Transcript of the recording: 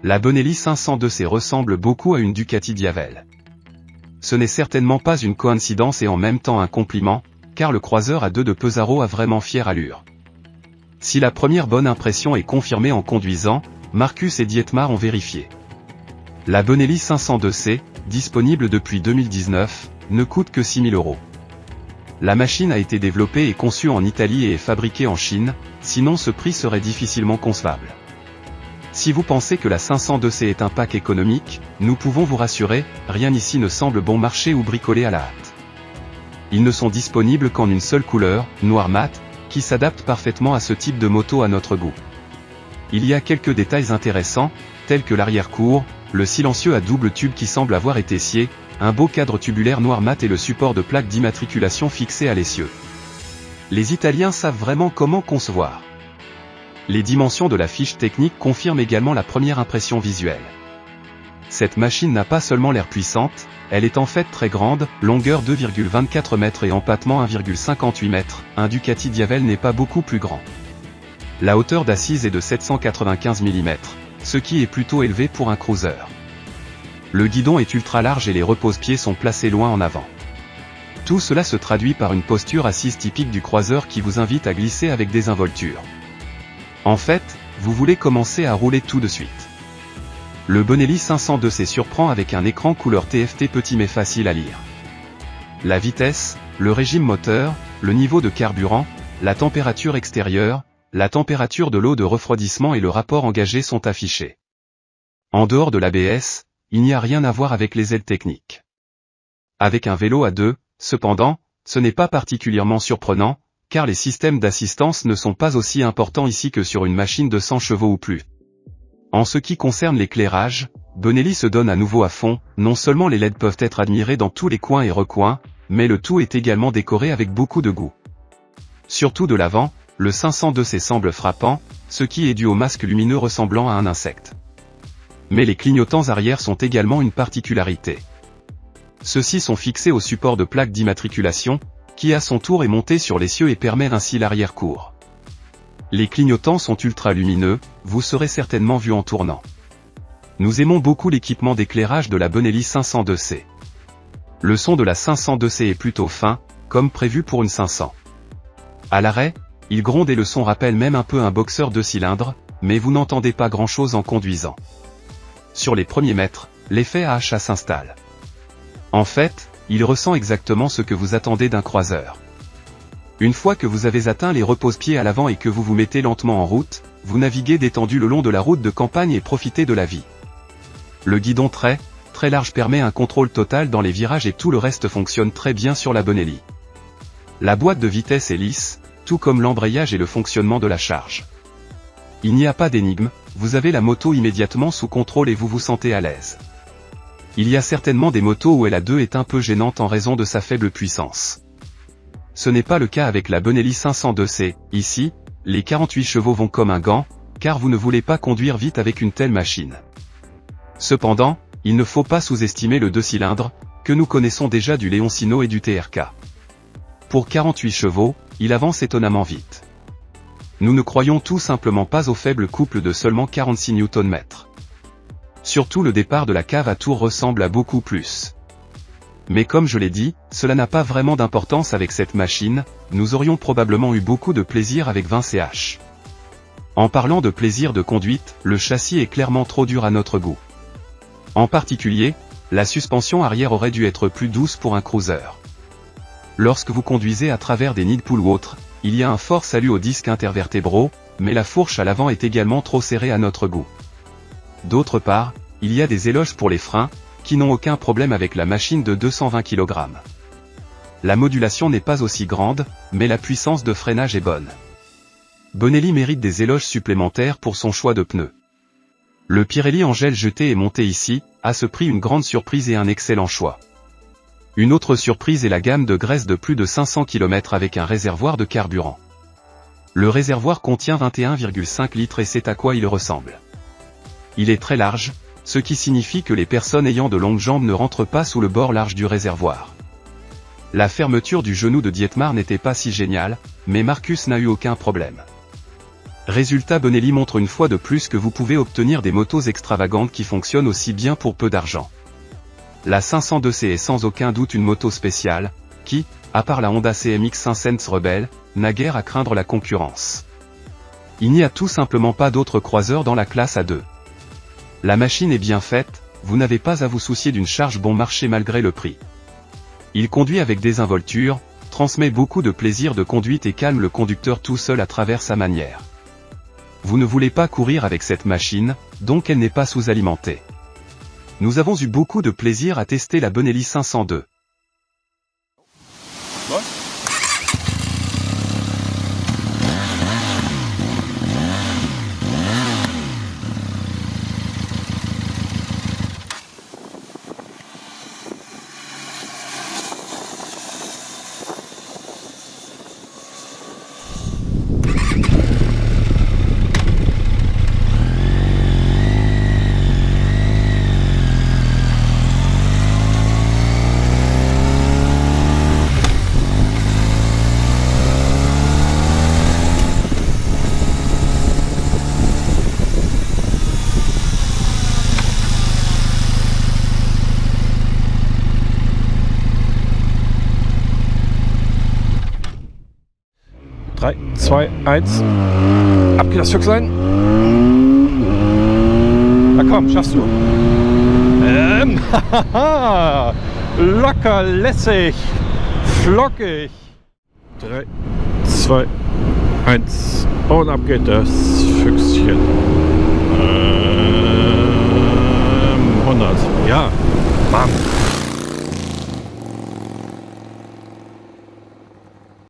La Bonelli 502C ressemble beaucoup à une Ducati Diavel. Ce n'est certainement pas une coïncidence et en même temps un compliment, car le croiseur à 2 de Pesaro a vraiment fière allure. Si la première bonne impression est confirmée en conduisant, Marcus et Dietmar ont vérifié. La Bonelli 502C, disponible depuis 2019, ne coûte que 6 000 €. La machine a été développée et conçue en Italie et est fabriquée en Chine, sinon ce prix serait difficilement concevable. Si vous pensez que la 502C est un pack économique, nous pouvons vous rassurer, rien ici ne semble bon marché ou bricolé à la hâte. Ils ne sont disponibles qu'en une seule couleur, noir mat, qui s'adapte parfaitement à ce type de moto à notre goût. Il y a quelques détails intéressants, tels que l'arrière-cour, le silencieux à double tube qui semble avoir été scié, un beau cadre tubulaire noir mat et le support de plaque d'immatriculation fixé à l'essieu. Les Italiens savent vraiment comment concevoir. Les dimensions de la fiche technique confirment également la première impression visuelle. Cette machine n'a pas seulement l'air puissante, elle est en fait très grande, longueur 2,24 mètres et empattement 1,58 mètres, un Ducati Diavel n'est pas beaucoup plus grand. La hauteur d'assise est de 795 mm, ce qui est plutôt élevé pour un cruiser. Le guidon est ultra large et les repose-pieds sont placés loin en avant. Tout cela se traduit par une posture assise typique du croiseur qui vous invite à glisser avec désinvolture. En fait, vous voulez commencer à rouler tout de suite. Le Bonelli 502C surprend avec un écran couleur TFT petit mais facile à lire. La vitesse, le régime moteur, le niveau de carburant, la température extérieure, la température de l'eau de refroidissement et le rapport engagé sont affichés. En dehors de l'ABS, il n'y a rien à voir avec les aides techniques. Avec un vélo à 2, cependant, ce n'est pas particulièrement surprenant, car les systèmes d'assistance ne sont pas aussi importants ici que sur une machine de 100 chevaux ou plus. En ce qui concerne l'éclairage, Bonelli se donne à nouveau à fond, non seulement les LED peuvent être admirés dans tous les coins et recoins, mais le tout est également décoré avec beaucoup de goût. Surtout de l'avant, le 502C semble frappant, ce qui est dû au masque lumineux ressemblant à un insecte. Mais les clignotants arrière sont également une particularité. Ceux-ci sont fixés au support de plaque d'immatriculation, qui à son tour est monté sur l'essieu et permet ainsi l'arrière-cour. Les clignotants sont ultra lumineux, vous serez certainement vu en tournant. Nous aimons beaucoup l'équipement d'éclairage de la Bonelli 502C. Le son de la 502C est plutôt fin, comme prévu pour une 500. À l'arrêt, il gronde et le son rappelle même un peu un boxeur 2 cylindres, mais vous n'entendez pas grand-chose en conduisant. Sur les premiers mètres, l'effet AHA s'installe. En fait, il ressent exactement ce que vous attendez d'un croiseur. Une fois que vous avez atteint les repose-pieds à l'avant et que vous vous mettez lentement en route, vous naviguez détendu le long de la route de campagne et profitez de la vie. Le guidon très large permet un contrôle total dans les virages et tout le reste fonctionne très bien sur la Bonelli. La boîte de vitesse est lisse, tout comme l'embrayage et le fonctionnement de la charge. Il n'y a pas d'énigme, vous avez la moto immédiatement sous contrôle et vous vous sentez à l'aise. Il y a certainement des motos où la 2 est un peu gênante en raison de sa faible puissance. Ce n'est pas le cas avec la Bonelli 502C, ici, les 48 chevaux vont comme un gant, car vous ne voulez pas conduire vite avec une telle machine. Cependant, il ne faut pas sous-estimer le 2 cylindres, que nous connaissons déjà du Leoncino et du TRK. Pour 48 chevaux, il avance étonnamment vite. Nous ne croyons tout simplement pas au faible couple de seulement 46 Nm. Surtout le départ de la cave à tour ressemble à beaucoup plus. Mais comme je l'ai dit, cela n'a pas vraiment d'importance avec cette machine, nous aurions probablement eu beaucoup de plaisir avec 20 CH. En parlant de plaisir de conduite, le châssis est clairement trop dur à notre goût. En particulier, la suspension arrière aurait dû être plus douce pour un cruiser. Lorsque vous conduisez à travers des nids de poules ou autres, il y a un fort salut aux disques intervertébraux, mais la fourche à l'avant est également trop serrée à notre goût. D'autre part, il y a des éloges pour les freins, qui n'ont aucun problème avec la machine de 220 kg. La modulation n'est pas aussi grande, mais la puissance de freinage est bonne. Bonelli mérite des éloges supplémentaires pour son choix de pneus. Le Pirelli en gel jeté est monté ici, à ce prix une grande surprise et un excellent choix. Une autre surprise est la gamme de graisse de plus de 500 km avec un réservoir de carburant. Le réservoir contient 21,5 litres et c'est à quoi il ressemble. Il est très large, ce qui signifie que les personnes ayant de longues jambes ne rentrent pas sous le bord large du réservoir. La fermeture du genou de Dietmar n'était pas si géniale, mais Marcus n'a eu aucun problème. Résultat, Benelli montre une fois de plus que vous pouvez obtenir des motos extravagantes qui fonctionnent aussi bien pour peu d'argent. La 502C est sans aucun doute une moto spéciale, qui, à part la Honda CMX 500 Rebelle, n'a guère à craindre la concurrence. Il n'y a tout simplement pas d'autres croiseurs dans la classe A2. La machine est bien faite, vous n'avez pas à vous soucier d'une charge bon marché malgré le prix. Il conduit avec désinvolture, transmet beaucoup de plaisir de conduite et calme le conducteur tout seul à travers sa manière. Vous ne voulez pas courir avec cette machine, donc elle n'est pas sous-alimentée. Nous avons eu beaucoup de plaisir à tester la Benelli 502. Ouais. Drei, zwei, eins. Ab geht das Füchslein. Na komm, schaffst du. Haha. Locker, lässig, flockig. 3, 2, 1. Und ab geht das Füchschen. 100. Ja, bam.